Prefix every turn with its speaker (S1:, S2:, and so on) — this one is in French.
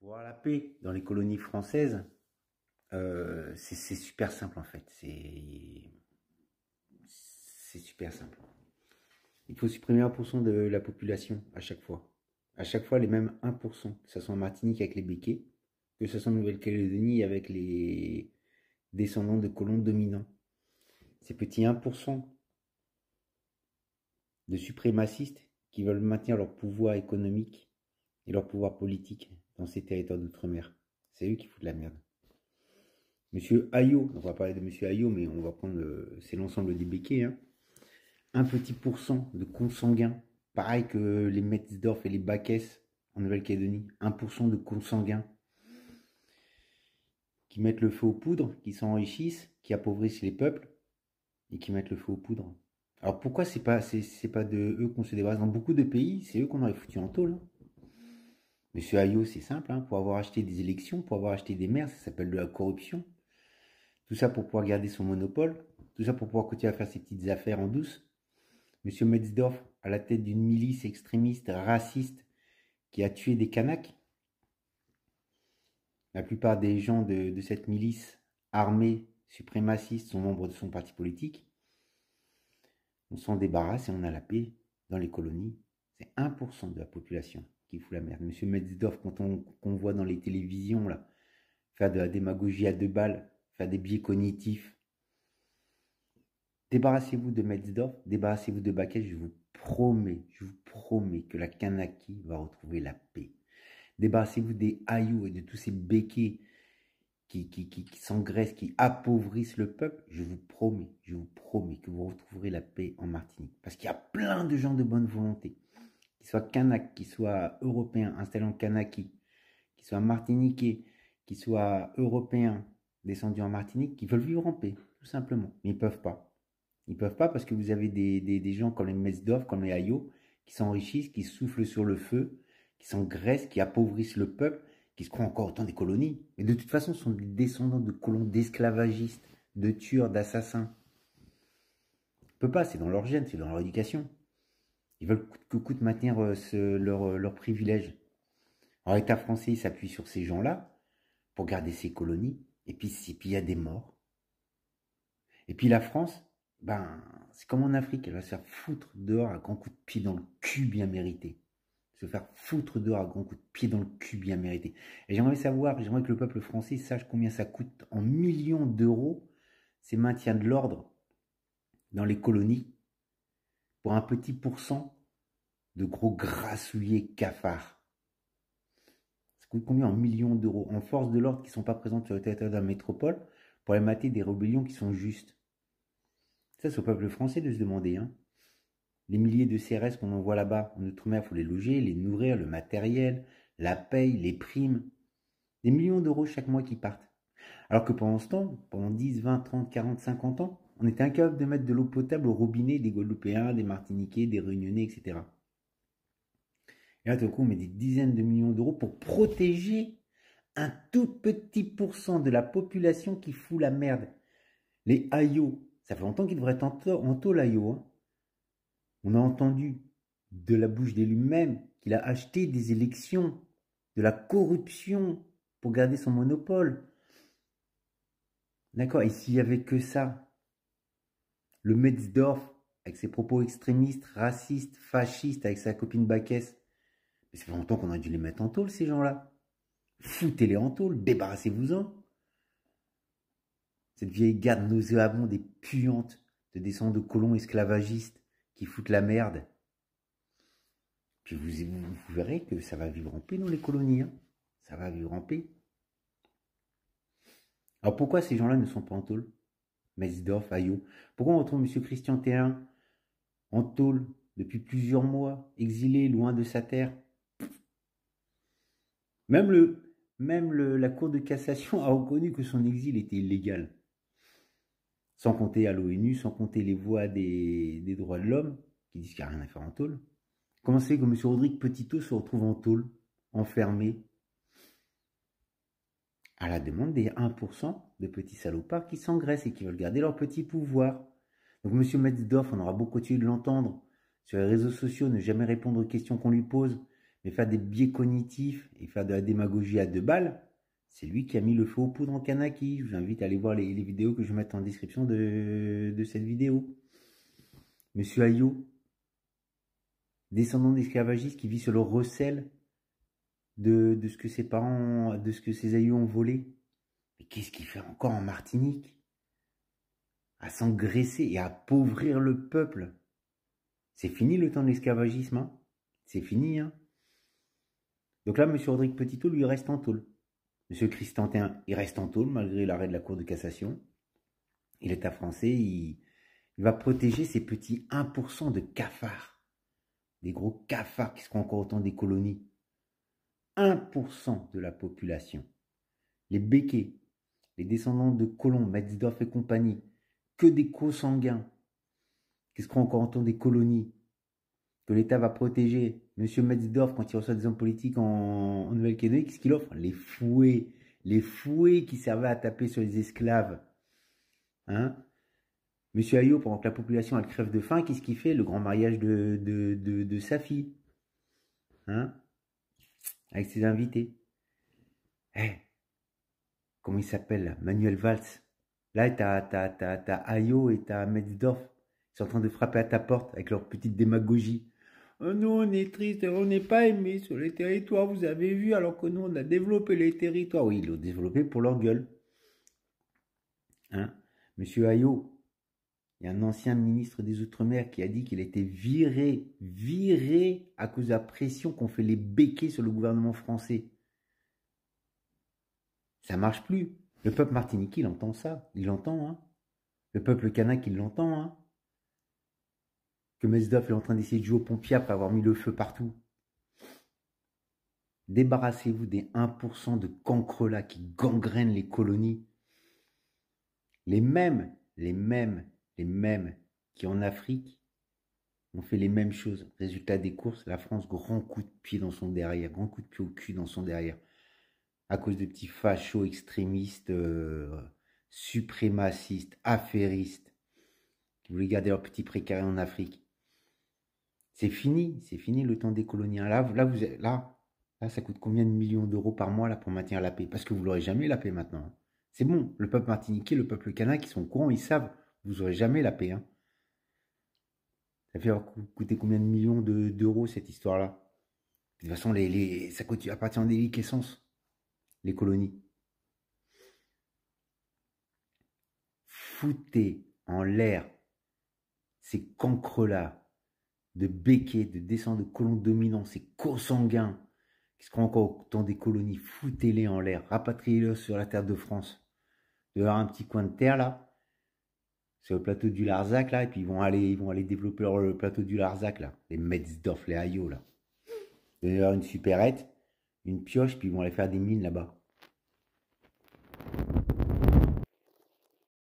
S1: Pour avoir la paix dans les colonies françaises, c'est super simple en fait. C'est super simple. Il faut supprimer 1% de la population à chaque fois. À chaque fois, les mêmes 1%. Que ce soit en Martinique avec les Békés, que ce soit en Nouvelle-Calédonie avec les descendants de colons dominants. Ces petits 1% de suprémacistes qui veulent maintenir leur pouvoir économique et leur pouvoir politique dans ces territoires d'outre-mer. C'est eux qui foutent la merde. Monsieur Ayot, on va parler de Monsieur Ayot, mais on va prendre, c'est l'ensemble des béquets, hein. Un petit pourcent de consanguins, pareil que les Metzdorf et les Backes en Nouvelle-Calédonie, 1% de consanguins qui mettent le feu aux poudres, qui s'enrichissent, qui appauvrissent les peuples et qui mettent le feu aux poudres. Alors pourquoi c'est pas de eux qu'on se débarrasse? Dans beaucoup de pays, c'est eux qu'on aurait foutu en tôle, hein. Monsieur Ayot, c'est simple, hein, pour avoir acheté des élections, pour avoir acheté des maires, ça s'appelle de la corruption. Tout ça pour pouvoir garder son monopole, tout ça pour pouvoir continuer à faire ses petites affaires en douce. Monsieur Metzdorf, à la tête d'une milice extrémiste, raciste, qui a tué des Kanaks. La plupart des gens de cette milice armée, suprémaciste, sont membres de son parti politique. On s'en débarrasse et on a la paix dans les colonies. C'est 1% de la population qui fout la merde. Monsieur Metzdorf, qu'on voit dans les télévisions, là, faire de la démagogie à 2 balles, faire des biais cognitifs. Débarrassez-vous de Metzdorf, débarrassez-vous de Backes, je vous promets que la Kanaki va retrouver la paix. Débarrassez-vous des Ayou et de tous ces béquets qui s'engraissent, qui appauvrissent le peuple. Je vous promets que vous retrouverez la paix en Martinique. Parce qu'il y a plein de gens de bonne volonté, qu'ils soient Kanaks, qu'ils soient européens installés en Kanaki, qu'ils soient martiniquais, qu'ils soient européens descendus en Martinique, qui veulent vivre en paix, tout simplement. Mais ils ne peuvent pas. Ils ne peuvent pas parce que vous avez des gens comme les Metzdorf, comme les Ayot, qui s'enrichissent, qui soufflent sur le feu, qui s'engraissent, qui appauvrissent le peuple, qui se croient encore autant des colonies. Mais de toute façon, ce sont des descendants de colons, d'esclavagistes, de tueurs, d'assassins. Ils ne peuvent pas, c'est dans leur gène, c'est dans leur éducation. Ils veulent coûte que coûte maintenir leurs privilèges. Alors l'État français s'appuie sur ces gens-là pour garder ses colonies. Et puis il y a des morts. Et puis la France, c'est comme en Afrique, elle va se faire foutre dehors à grands coups de pied dans le cul bien mérité. Se faire foutre dehors à grands coups de pied dans le cul bien mérité. Et j'aimerais que le peuple français sache combien ça coûte en millions d'euros ces maintiens de l'ordre dans les colonies pour un petit pourcent de gros grassouillés cafards. Ça coûte combien en millions d'euros en forces de l'ordre qui ne sont pas présentes sur le territoire de la métropole pour aller mater des rébellions qui sont justes. Ça, c'est au peuple français de se demander, hein. Les milliers de CRS qu'on envoie là-bas en outre-mer, il faut les loger, les nourrir, le matériel, la paye, les primes. Des millions d'euros chaque mois qui partent. Alors que pendant ce temps, pendant 10, 20, 30, 40, 50 ans, on était incapable de mettre de l'eau potable au robinet des Guadeloupéens, des Martiniquais, des Réunionnais, etc. Et là, tout d'un coup, on met des dizaines de millions d'euros pour protéger un tout petit pourcent de la population qui fout la merde. Les Ayos, ça fait longtemps qu'ils devraient être en tôle, Ayot, hein. On a entendu de la bouche de lui-même qu'il a acheté des élections, de la corruption pour garder son monopole. D'accord? Et s'il n'y avait que ça, le Metzdorf, avec ses propos extrémistes, racistes, fascistes, avec sa copine Backes, ça fait longtemps qu'on a dû les mettre en tôle, ces gens-là. Foutez-les en tôle, débarrassez-vous-en. Cette vieille garde nauséabonde et puante de descendants de colons esclavagistes qui foutent la merde. Puis vous verrez que ça va vivre en paix dans les colonies, hein. Ça va vivre en paix. Alors pourquoi ces gens-là ne sont pas en tôle? Metzdorf, Ayot. Pourquoi on retrouve M. Christian Théin en tôle depuis plusieurs mois, exilé loin de sa terre? Même la Cour de cassation a reconnu que son exil était illégal. Sans compter à l'ONU, sans compter les voix des droits de l'homme, qui disent qu'il n'y a rien à faire en tôle. Comment c'est que M. Rodrigue Petitot se retrouve en tôle, enfermé, à la demande des 1% de petits salopards qui s'engraissent et qui veulent garder leur petit pouvoir? Donc M. Metzdorf, on aura beau continuer de l'entendre sur les réseaux sociaux, ne jamais répondre aux questions qu'on lui pose, Mais faire des biais cognitifs et faire de la démagogie à 2 balles, c'est lui qui a mis le feu aux poudres en Kanaki. Je vous invite à aller voir les vidéos que je vais mettre en description de cette vidéo. Monsieur Ayot, descendant d'esclavagistes qui vit sur le recel de ce que ses parents, de ce que ses aïeux ont volé. Mais qu'est-ce qu'il fait encore en Martinique? À s'engraisser et à appauvrir le peuple. C'est fini le temps de l'esclavagisme, hein? C'est fini, hein? Donc là, M. Rodrigue Petitot, lui, reste en tôle. M. Christentin, il reste en tôle, malgré l'arrêt de la Cour de cassation. Et l'État français, il va protéger ces petits 1% de cafards. Des gros cafards qui seront encore autant des colonies. 1% de la population. Les béquets, les descendants de colons, Metzdorf et compagnie, que des co-sanguins, qui seront encore autant des colonies, que l'État va protéger. Monsieur Metzdorf, quand il reçoit des hommes politiques en Nouvelle-Calédonie, qu'est-ce qu'il offre? Les fouets qui servaient à taper sur les esclaves. Hein? Monsieur Ayot, pendant que la population elle crève de faim, qu'est-ce qu'il fait? Le grand mariage de sa fille. Hein? Avec ses invités. Hey, comment il s'appelle là? Manuel Valls. Là, t'as Ayot et t'as Metzdorf. Ils sont en train de frapper à ta porte avec leur petite démagogie. Oh, nous, on est triste, on n'est pas aimé sur les territoires, vous avez vu, alors que nous, on a développé les territoires. Oui, ils l'ont développé pour leur gueule. Hein? Monsieur Ayot, il y a un ancien ministre des Outre-mer qui a dit qu'il était viré à cause de la pression qu'ont fait les béquets sur le gouvernement français. Ça marche plus. Le peuple martiniquais, il entend ça. Il l'entend, hein. Le peuple kanak, il l'entend, hein. Que Metzdorf est en train d'essayer de jouer au pompier après avoir mis le feu partout. Débarrassez-vous des 1% de cancrelats qui gangrènent les colonies. Les mêmes qui en Afrique ont fait les mêmes choses. Résultat des courses, la France, grand coup de pied dans son derrière, grand coup de pied au cul dans son derrière. À cause de petits fachos extrémistes, suprémacistes, affairistes, qui voulaient garder leurs petits précarés en Afrique. C'est fini le temps des coloniens. Là, ça coûte combien de millions d'euros par mois là, pour maintenir la paix? Parce que vous l'aurez jamais la paix maintenant. C'est bon, le peuple martiniquais, le peuple kanak, ils sont au courant, ils savent, vous n'aurez jamais la paix. Hein. Ça fait coûter combien de millions d'euros cette histoire-là? De toute façon, ça coûte à partir en déliquescence, les colonies. Foutez en l'air ces cancres-là de béquets, de descendants de colons dominants, ces co-sanguins qui seront encore au temps des colonies. Foutez-les en l'air, rapatriez-les sur la terre de France. Il y avoir un petit coin de terre là, sur le plateau du Larzac là, et puis ils vont aller développer le plateau du Larzac là, les Metzdorf, les Ayot là. Il va y avoir une supérette, une pioche, puis ils vont aller faire des mines là-bas.